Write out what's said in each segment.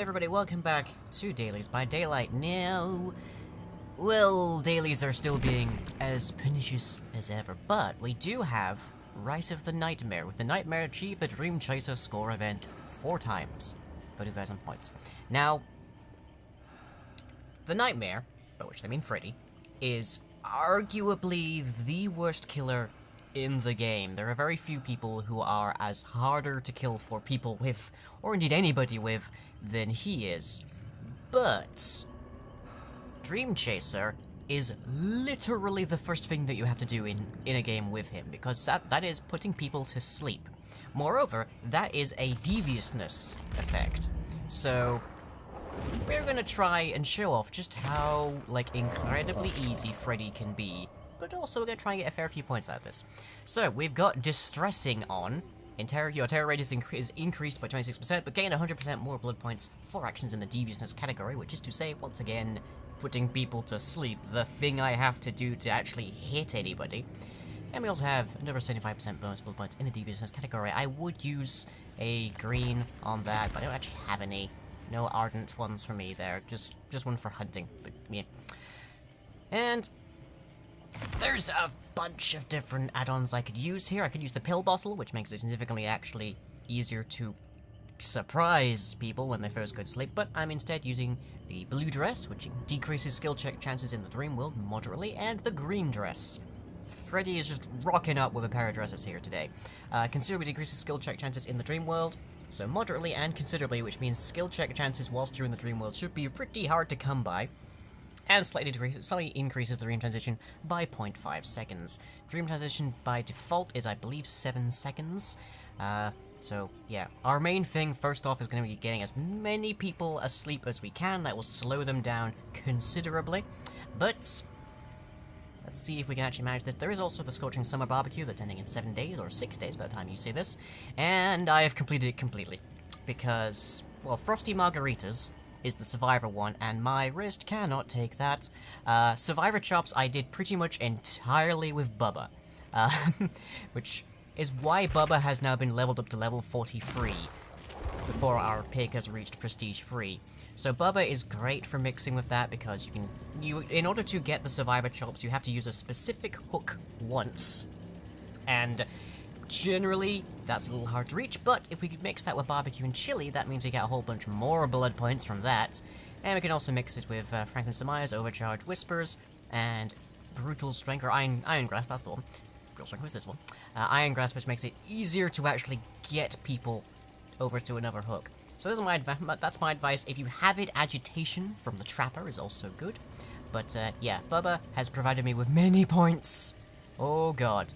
everybody, welcome back to Dailies by Daylight. Now, well, Dailies are still being as pernicious as ever, but we do have Rite of the Nightmare, with the Nightmare achieve the Dream Chaser score event 4 times for 2,000 points. Now, the Nightmare, by which they mean Freddy, is arguably the worst killer in the game. There are very few people who are as harder to kill for people with, or indeed anybody with, than he is. But Dream Chaser is literally the first thing that you have to do in a game with him, because that is putting people to sleep. Moreover, that is a deviousness effect. So we're gonna try and show off just how, like, incredibly easy Freddy can be, but also we're gonna try and get a fair few points out of this. So, we've got Distressing on. Your terror rate is increased by 26%, but gain 100% more blood points for actions in the deviousness category, which is to say, once again, putting people to sleep, the thing I have to do to actually hit anybody. And we also have another 75% bonus blood points in the deviousness category. I would use a green on that, but I don't actually have any. No ardent ones for me there, just one for hunting, but yeah. And there's a bunch of different add-ons I could use here. I could use the pill bottle, which makes it significantly actually easier to surprise people when they first go to sleep, but I'm instead using the blue dress, which decreases skill check chances in the dream world moderately, and the green dress. Freddy is just rocking up with a pair of dresses here today. Considerably decreases skill check chances in the dream world, so moderately and considerably, which means skill check chances whilst you're in the dream world should be pretty hard to come by. And slightly increases the dream transition by 0.5 seconds. Dream transition by default is, I believe, 7 seconds. So yeah, our main thing first off is going to be getting as many people asleep as we can. That will slow them down considerably. But let's see if we can actually manage this. There is also the Scorching Summer Barbecue that's ending in 7 days, or 6 days by the time you see this. And I have completed it completely. Because, well, Frosty Margaritas is the Survivor one, and my wrist cannot take that. Survivor Chops I did pretty much entirely with Bubba. Which is why Bubba has now been leveled up to level 43. Before our pig has reached Prestige 3. So Bubba is great for mixing with that, because in order to get the Survivor Chops, you have to use a specific hook once. And generally, that's a little hard to reach, but if we could mix that with barbecue and chili, that means we get a whole bunch more blood points from that. And we can also mix it with Franklin's Demise, Overcharged Whispers, and Brutal Strength, or Iron Grasp, that's the one. Brutal Strength was this one. Iron Grasp, which makes it easier to actually get people over to another hook. So that's my advice. If you have it, Agitation from the Trapper is also good. But yeah, Bubba has provided me with many points. Oh god.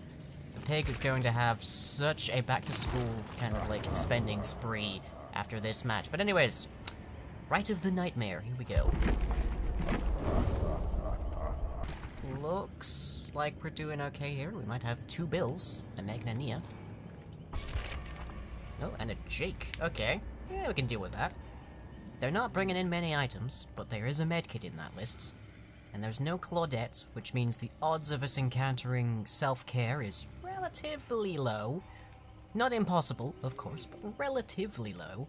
The pig is going to have such a back-to-school kind of, like, spending spree after this match. But anyways, Rite of the Nightmare, here we go. Looks like we're doing okay here. We might have 2 Bills, a Meg and a Nia. Oh, and a Jake. Okay, yeah, we can deal with that. They're not bringing in many items, but there is a medkit in that list. And there's no Claudette, which means the odds of us encountering self-care is relatively low. Not impossible, of course, but relatively low.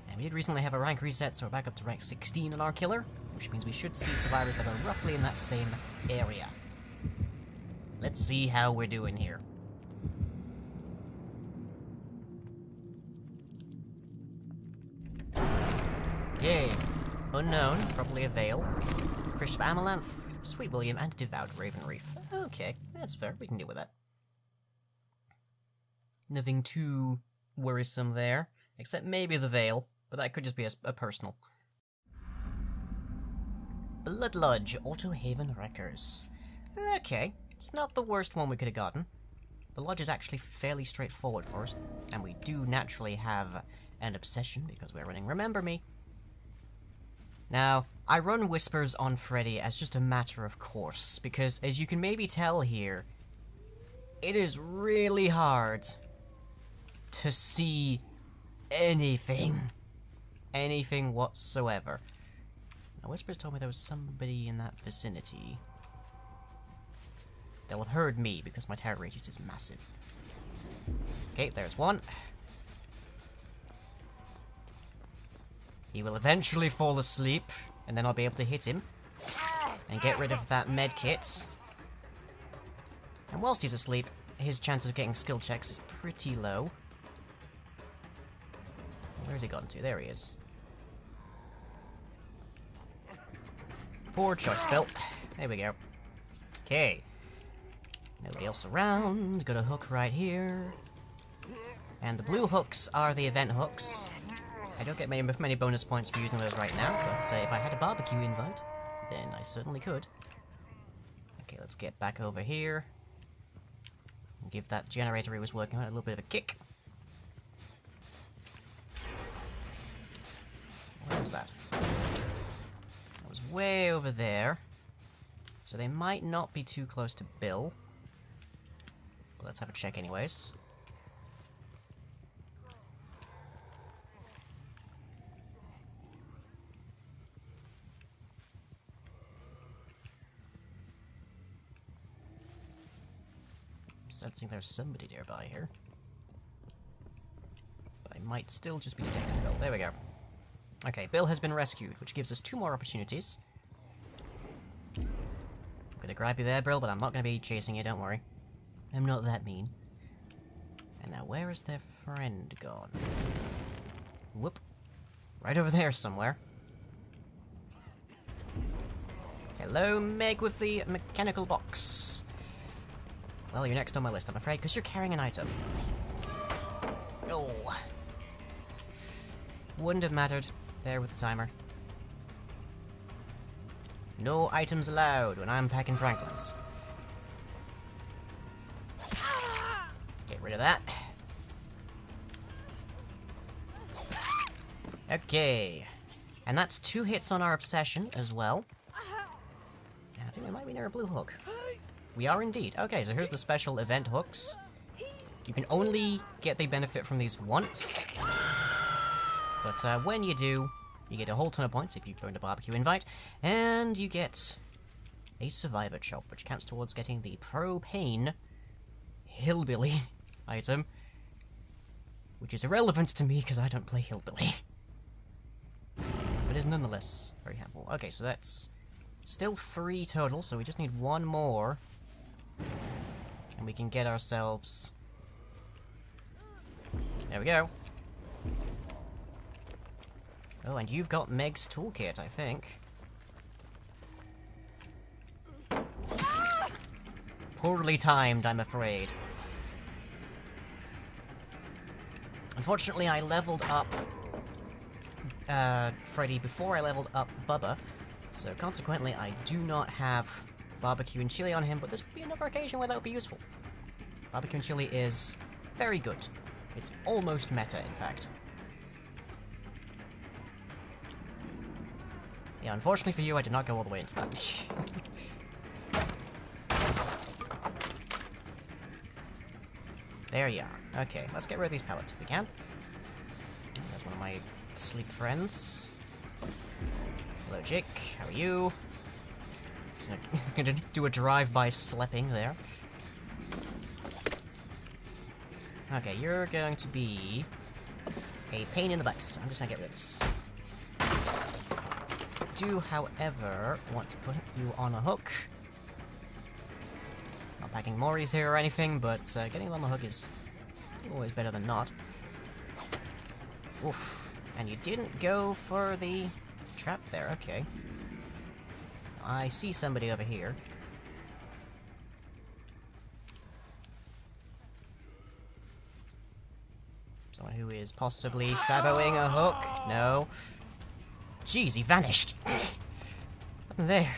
And we did recently have a rank reset, so we're back up to rank 16 on our killer, which means we should see survivors that are roughly in that same area. Let's see how we're doing here. Okay. Unknown, probably a Veil. Crisp Amaranth, Sweet William, and Devout Raven Reef. Okay, that's fair, we can deal with that. Nothing too worrisome there, except maybe the Veil, but that could just be a personal. Blood Lodge, Auto Haven Wreckers. Okay, it's not the worst one we could have gotten. The Lodge is actually fairly straightforward for us, and we do naturally have an obsession because we're running Remember Me. Now, I run Whispers on Freddy as just a matter of course, because as you can maybe tell here, it is really hard to see anything. Anything whatsoever. Now, Whispers told me there was somebody in that vicinity. They'll have heard me, because my terror radius is massive. Okay, there's one. He will eventually fall asleep, and then I'll be able to hit him and get rid of that med kit. And whilst he's asleep, his chances of getting skill checks is pretty low. Where's he gone to? There he is. Poor choice, Bill. There we go. Okay. Nobody else around. Got a hook right here. And the blue hooks are the event hooks. I don't get many bonus points for using those right now, but if I had a barbecue invite, then I certainly could. Okay, let's get back over here. And give that generator he was working on a little bit of a kick. Where was that? That was way over there. So they might not be too close to Bill. But let's have a check anyways. I'm sensing there's somebody nearby here. But I might still just be detecting Bill. There we go. Okay, Bill has been rescued, which gives us 2 more opportunities. I'm gonna grab you there, Bill, but I'm not gonna be chasing you, don't worry. I'm not that mean. And now, where is their friend gone? Whoop. Right over there somewhere. Hello, Meg with the mechanical box. Well, you're next on my list, I'm afraid, because you're carrying an item. Oh. Wouldn't have mattered there with the timer. No items allowed when I'm packing Franklin's. Get rid of that. Okay. And that's 2 hits on our obsession as well. I think we might be near a blue hook. We are indeed. Okay, so here's the special event hooks. You can only get the benefit from these once. But when you do, you get a whole ton of points if you earned a barbecue invite, and you get a survivor chop, which counts towards getting the propane hillbilly item, which is irrelevant to me because I don't play hillbilly. But is nonetheless very helpful. Okay, so that's still 3 total, so we just need 1 more, and we can get ourselves... There we go. Oh, and you've got Meg's toolkit, I think. Poorly timed, I'm afraid. Unfortunately, I leveled up Freddy before I leveled up Bubba, so consequently I do not have barbecue and chili on him, but this would be another occasion where that would be useful. Barbecue and chili is very good. It's almost meta, in fact. Yeah, unfortunately for you, I did not go all the way into that. There you are. Okay, let's get rid of these pellets if we can. There's one of my asleep friends. Hello, Jake. How are you? Just gonna do a drive-by sleeping there. Okay, you're going to be a pain in the butt, so I'm just gonna get rid of this. Do, however, want to put you on a hook. Not packing Maury's here or anything, but getting on the hook is always better than not. Oof. And you didn't go for the trap there, okay. I see somebody over here. Someone who is possibly saboing a hook. No. Jeez, he vanished. What there?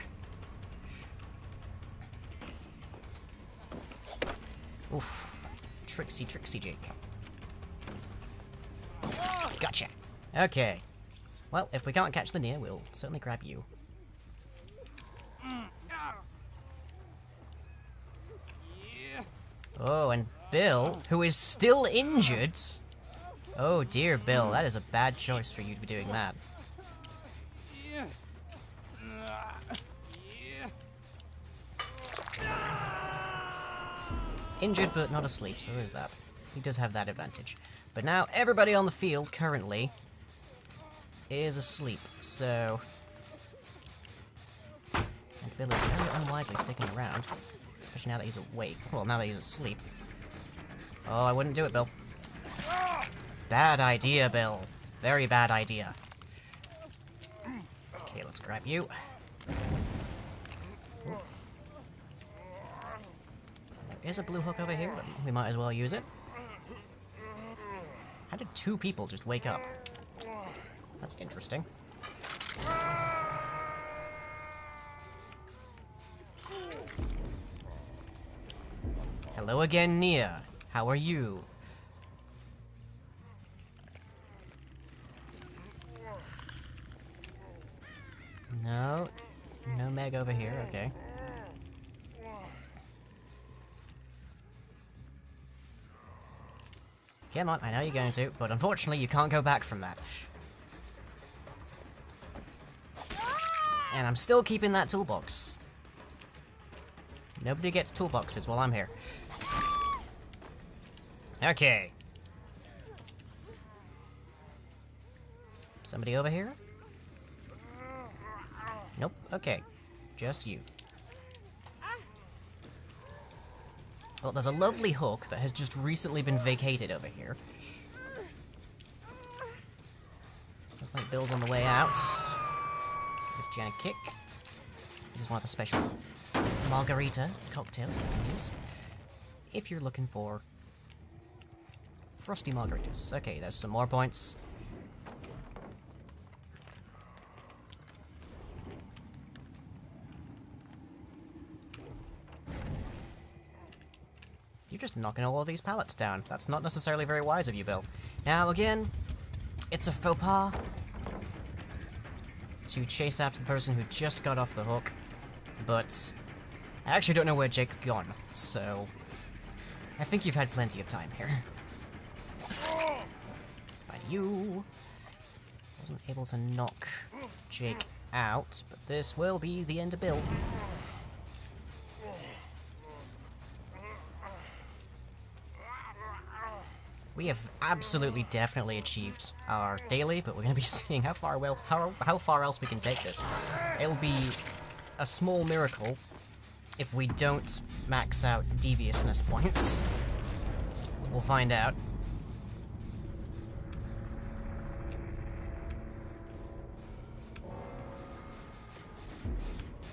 Oof. Tricksy, tricksy Jake. Gotcha. Okay. Well, if we can't catch the near, we'll certainly grab you. Oh, and Bill, who is still injured. Oh dear, Bill, that is a bad choice for you to be doing that. Injured but not asleep, so there's that. He does have that advantage. But now, everybody on the field currently is asleep, so... And Bill is very unwisely sticking around. Especially now that he's awake. Well, now that he's asleep. Oh, I wouldn't do it, Bill. Bad idea, Bill. Very bad idea. Okay, let's grab you. Ooh. There is a blue hook over here, but we might as well use it. How did 2 people just wake up? That's interesting. Hello again, Nia. How are you? No. No Meg over here, okay. Come on, I know you're going to, but unfortunately you can't go back from that. And I'm still keeping that toolbox. Nobody gets toolboxes while I'm here. Okay. Somebody over here? Nope, okay. Just you. Well, there's a lovely hook that has just recently been vacated over here. Looks like Bill's on the way out. Let's give this Jen a kick. This is one of the special margarita cocktails that you can use if you're looking for frosty margaritas. Okay, there's some more points. You're just knocking all of these pallets down. That's not necessarily very wise of you, Bill. Now, again, it's a faux pas to chase after the person who just got off the hook, but I actually don't know where Jake's gone, so I think you've had plenty of time here. But you wasn't able to knock Jake out, but this will be the end of Bill. We have absolutely definitely achieved our daily, but we're going to be seeing how far else we can take this. It'll be a small miracle if we don't max out deviousness points. We'll find out.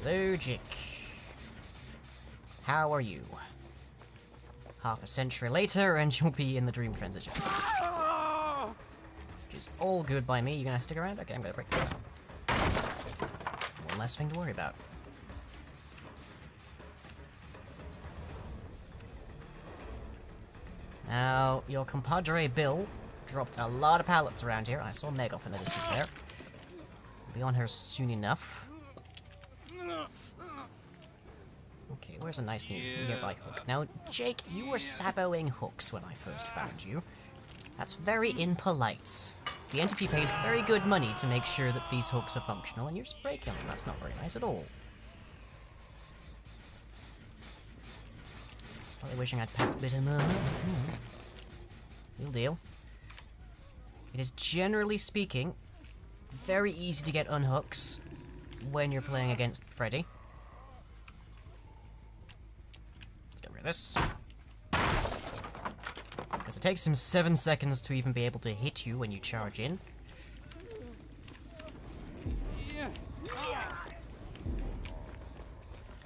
Hello, Jake. How are you? Half a century later, and you'll be in the dream transition. Which is all good by me. You gonna stick around? Okay, I'm gonna break this down. One less thing to worry about. Now, your compadre Bill dropped a lot of pallets around here. I saw Meg off in the distance there. We'll be on her soon enough. Okay, where's a nice nearby hook? Now, Jake, you were saboing hooks when I first found you. That's very impolite. The entity pays very good money to make sure that these hooks are functional, and you're just breaking them. That's not very nice at all. Slightly wishing I'd packed a bit of murmur. Real deal. It is, generally speaking, very easy to get unhooks when you're playing against Freddy. This. Because it takes him 7 seconds to even be able to hit you when you charge in.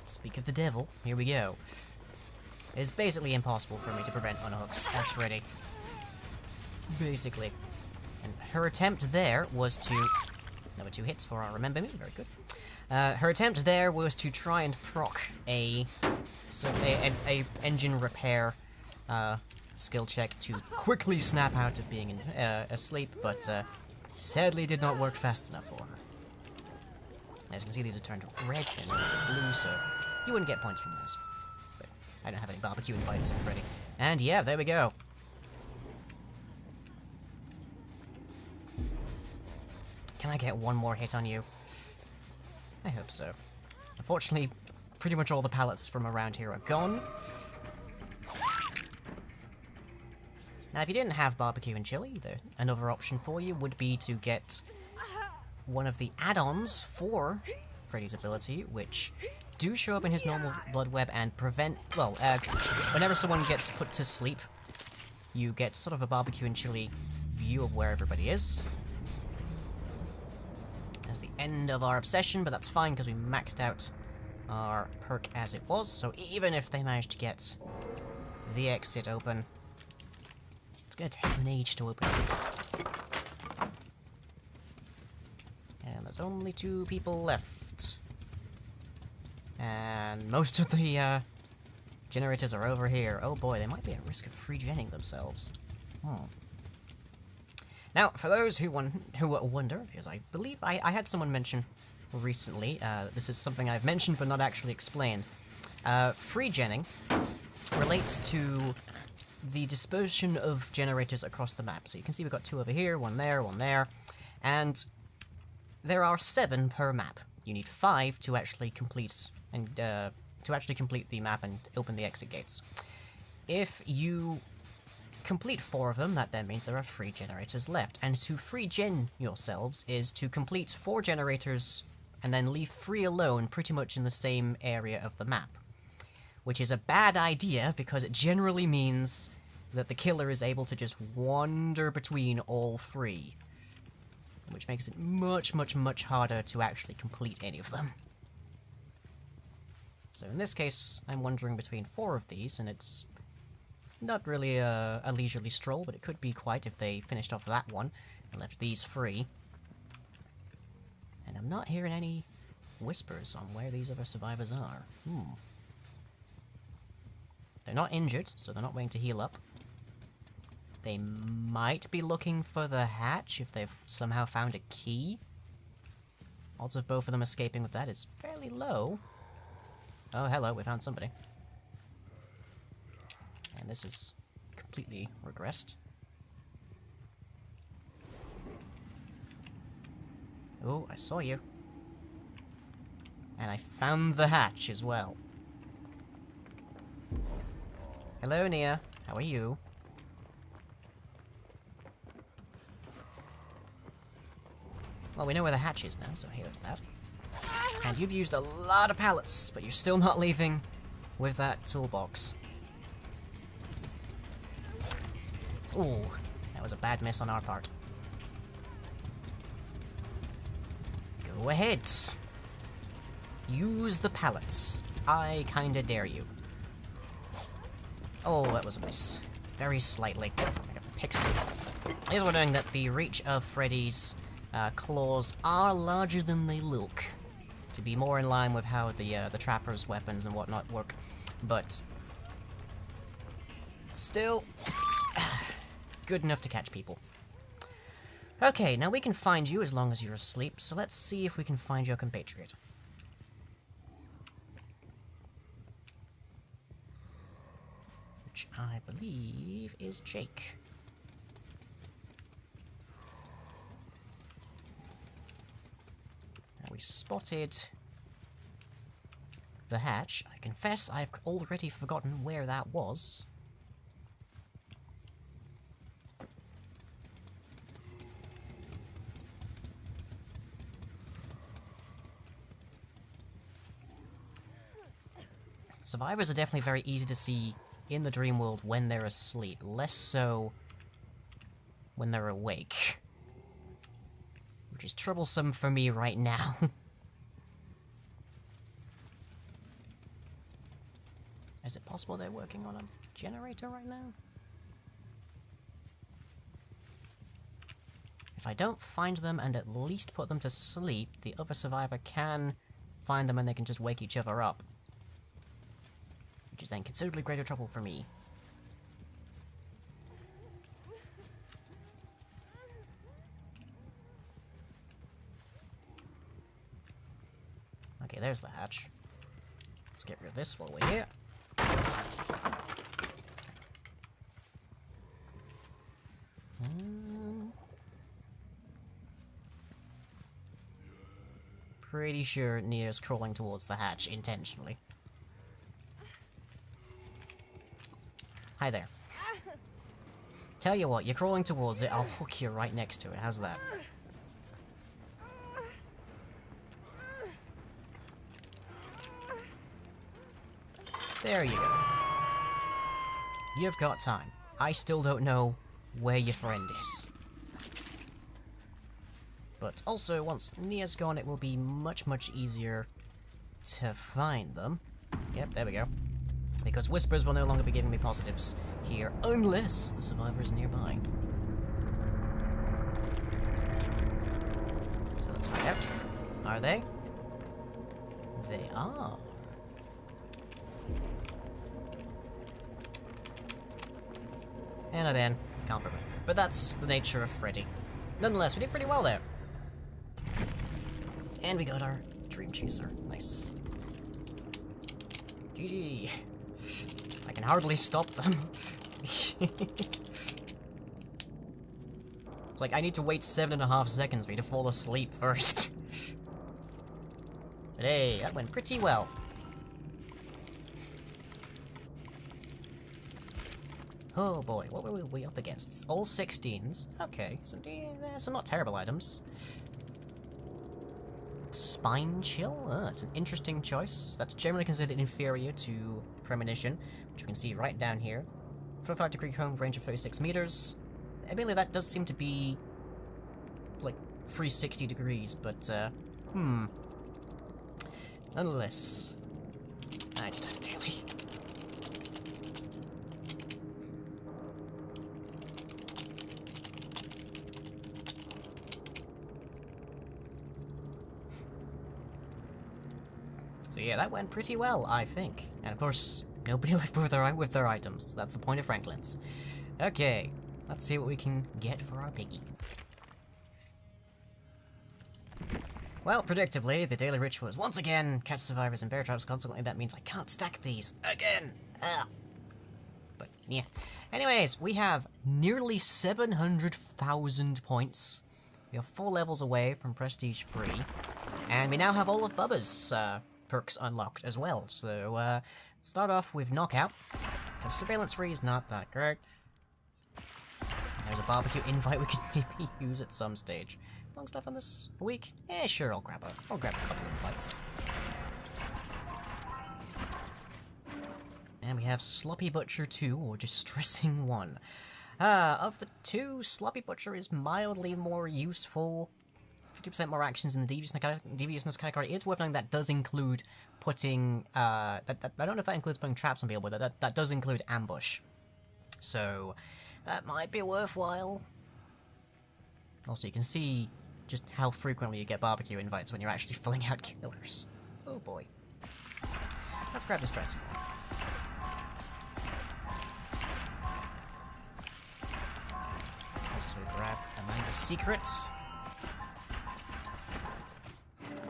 Speak of the devil, here we go. It is basically impossible for me to prevent unhooks as Freddy. Basically. And her attempt there was to... Number 2 hits for our Remember Me, very good. Her attempt there was to try and proc a engine repair skill check to quickly snap out of being asleep, but sadly did not work fast enough for her. As you can see, these are turned red and blue, so you wouldn't get points from those. But I don't have any barbecue invites already. And yeah, there we go. Can I get one more hit on you? I hope so. Unfortunately, pretty much all the pallets from around here are gone. Now, if you didn't have barbecue and chili, another option for you would be to get one of the add-ons for Freddy's ability, which do show up in his normal blood web and prevent, well, whenever someone gets put to sleep, you get sort of a barbecue and chili view of where everybody is. That's the end of our obsession, but that's fine because we maxed out our perk as it was, so even if they manage to get the exit open, it's going to take an age to open. And there's only 2 people left. And most of the generators are over here. Oh boy, they might be at risk of free-genning themselves. Now, for those who wonder, because I believe I had someone mention recently, this is something I've mentioned but not actually explained. Free-genning relates to the dispersion of generators across the map. So you can see we've got 2 over here, 1 there, and there are 7 per map. You need 5 to actually complete the map and open the exit gates. If you complete 4 of them, that then means there are 3 generators left. And to free-gen yourselves is to complete 4 generators and then leave 3 alone pretty much in the same area of the map. Which is a bad idea because it generally means that the killer is able to just wander between all 3. Which makes it much, much, much harder to actually complete any of them. So in this case, I'm wandering between 4 of these, and it's not really a leisurely stroll, but it could be quite if they finished off that one and left these free. And I'm not hearing any whispers on where these other survivors are. They're not injured, so they're not waiting to heal up. They might be looking for the hatch if they've somehow found a key. Odds of both of them escaping with that is fairly low. Oh, hello, we found somebody. And this is completely regressed. Oh, I saw you. And I found the hatch as well. Hello, Nia. How are you? Well, we know where the hatch is now, so hey, there's that. And you've used a lot of pallets, but you're still not leaving with that toolbox. Ooh, that was a bad miss on our part. Go ahead. Use the pallets. I kinda dare you. Oh, that was a miss. Very slightly. Like a pixel. Here's wondering that the reach of Freddy's claws are larger than they look, to be more in line with how the Trapper's weapons and whatnot work, but still good enough to catch people. Okay, now we can find you as long as you're asleep, so let's see if we can find your compatriot. Which I believe is Jake. Now we spotted the hatch. I confess I've already forgotten where that was. Survivors are definitely very easy to see in the dream world when they're asleep, less so when they're awake. Which is troublesome for me right now. Is it possible they're working on a generator right now? If I don't find them and at least put them to sleep, the other survivor can find them and they can just wake each other up. Which is then considerably greater trouble for me. Okay, there's the hatch. Let's get rid of this while we're here. Pretty sure Nia's crawling towards the hatch intentionally. Hi there. Tell you what, you're crawling towards it, I'll hook you right next to it. How's that? There you go. You've got time. I still don't know where your friend is. But also, once Nia's gone, it will be much, much easier to find them. Yep, there we go. Because whispers will no longer be giving me positives here, unless the survivor is nearby. So let's find out. Are they? They are. And then, can't remember. But that's the nature of Freddy. Nonetheless, we did pretty well there. And we got our Dream Chaser. Nice. GG. I can hardly stop them. It's like I need to wait 7.5 seconds for me to fall asleep first. But hey, that went pretty well. Oh boy, what were we up against? All 16s. Okay, some not terrible items. Spine Chill? It's an interesting choice. That's generally considered inferior to Premonition, which you can see right down here. 45-degree cone, range of 36 meters. Admittedly, that does seem to be like 360 degrees, but nonetheless, I just had a daily. So yeah, that went pretty well, I think. And of course, nobody left with their items. That's the point of Franklin's. Okay, let's see what we can get for our piggy. Well, predictably, the daily ritual is once again catch survivors and bear traps. Consequently, that means I can't stack these again. But yeah. Anyways, we have nearly 700,000 points. We are 4 levels away from Prestige 3, and we now have all of Bubba's perks unlocked as well. So, start off with Knockout, because Surveillance Free is not that great. There's a barbecue invite we could maybe use at some stage. Long stuff on this week? Yeah, sure, I'll grab a couple of invites. And we have Sloppy Butcher 2, or Distressing 1. Of the two, Sloppy Butcher is mildly more useful. 50% more actions in the deviousness category. It's worth noting that does include putting, I don't know if that includes putting traps on people, but that does include ambush. So, that might be worthwhile. Also, you can see just how frequently you get barbecue invites when you're actually filling out killers. Oh boy. Let's grab Distressing. Let's also grab Amanda's Secret.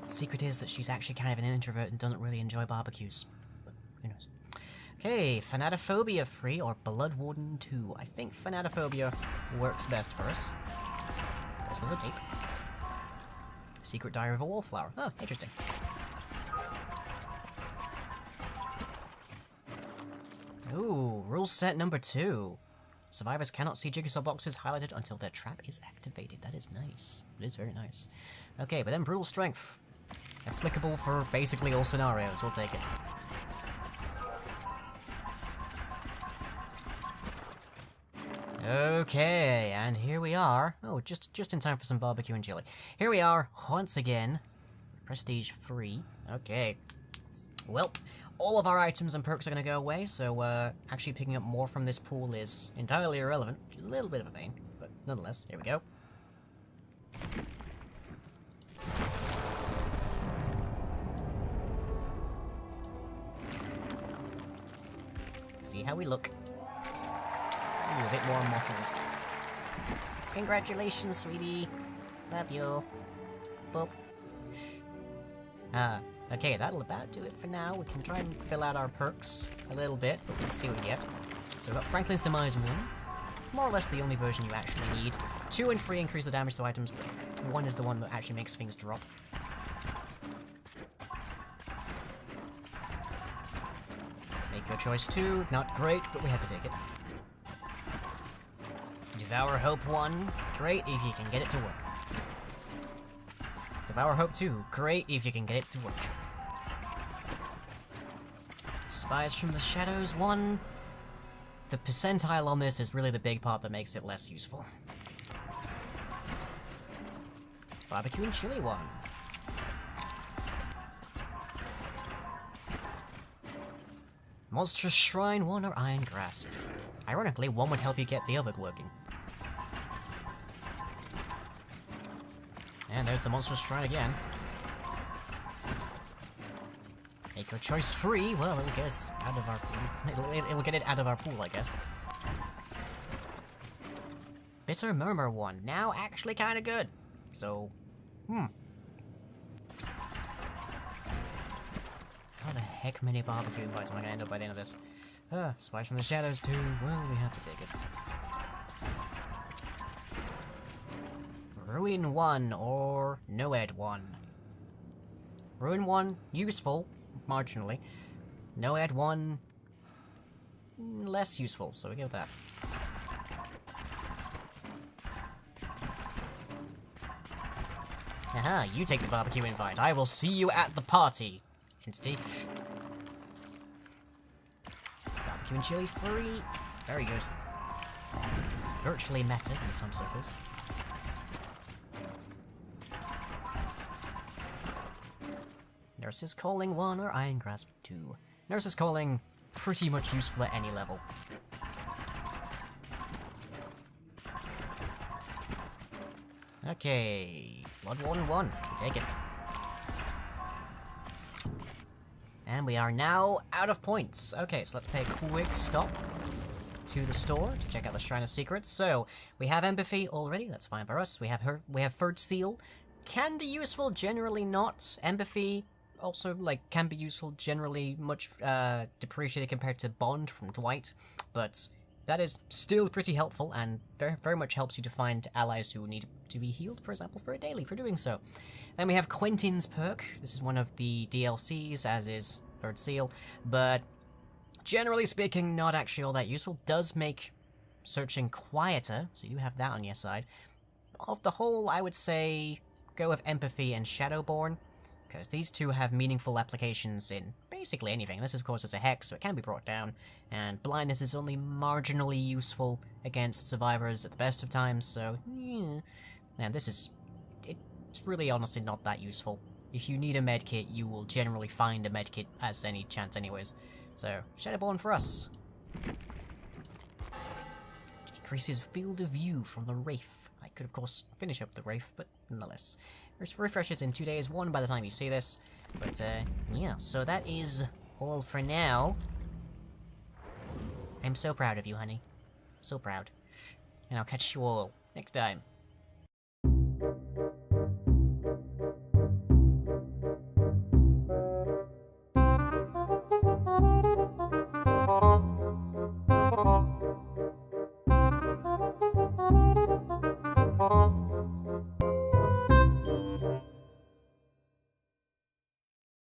Secret is that she's actually kind of an introvert and doesn't really enjoy barbecues. But who knows. Okay, Fanatophobia Free or Blood Warden 2. I think Fanatophobia works best for us. Also, there's a tape. Secret Diary of a Wallflower. Oh, interesting. Ooh, rule set number 2. Survivors cannot see jigsaw boxes highlighted until their trap is activated. That is nice. It is very nice. Okay, but then Brutal Strength. Applicable for basically all scenarios. We'll take it. Okay, and here we are. Oh, just in time for some barbecue and chili. Here we are, once again. Prestige 3. Okay. Well, all of our items and perks are going to go away, so actually picking up more from this pool is entirely irrelevant, which is a little bit of a pain, but nonetheless, here we go. See how we look. Ooh, a bit more mottled. Congratulations, sweetie. Love you. Boop. Okay, that'll about do it for now. We can try and fill out our perks a little bit, but we'll see what we get. So we've got Franklin's Demise 1. More or less the only version you actually need. 2 and 3 increase the damage to items, but 1 is the one that actually makes things drop. Make your choice 2. Not great, but we had to take it. Devour Hope 1. Great if you can get it to work. Devour Hope 2. Great if you can get it to work. Spies from the Shadows 1. The percentile on this is really the big part that makes it less useful. Barbecue and Chili 1. Monstrous Shrine 1 or Iron Grasp. Ironically, one would help you get the other working. And there's the Monstrous Shrine again. Make your choice free. Well, it'll get us out of our pool. It'll get it out of our pool, I guess. Bitter Murmur 1. Now actually kind of good. So, How the heck many barbecue invites am I gonna end up by the end of this? Spies from the Shadows 2. Well, we have to take it. Ruin 1 or Noed 1. Ruin 1, useful, marginally. Noed 1, less useful, so we go with that. Aha, you take the barbecue invite. I will see you at the party. Insty. Barbecue and chili free. Very good. Virtually meta in some circles. Nurse's Calling 1 or Iron Grasp 2. Nurse's Calling, pretty much useful at any level. Okay, Bloodborne 1, take it. And we are now out of points. Okay, so let's pay a quick stop to the store to check out the Shrine of Secrets. So, we have Empathy already, that's fine for us. We have Third Seal. Can be useful, generally not. Empathy also, can be useful, generally much depreciated compared to Bond from Dwight, but that is still pretty helpful and very, very much helps you to find allies who need to be healed, for example, for a daily for doing so. Then we have Quentin's Perk. This is one of the DLCs, as is Third Seal, but generally speaking, not actually all that useful. Does make searching quieter, so you have that on your side. Of the whole, I would say go with Empathy and Shadowborn, because these two have meaningful applications in basically anything. This, of course, is a hex, so it can be brought down, and blindness is only marginally useful against survivors at the best of times, so, yeah. And this is... it's really honestly not that useful. If you need a medkit, you will generally find a medkit as any chance anyways. So, Shadowborn for us. Increases field of view from the Wraith. I could, of course, finish up the Wraith, but nonetheless. Refreshes in 2 days, 1 by the time you see this. But, yeah, so that is all for now. I'm so proud of you, honey. So proud. And I'll catch you all next time.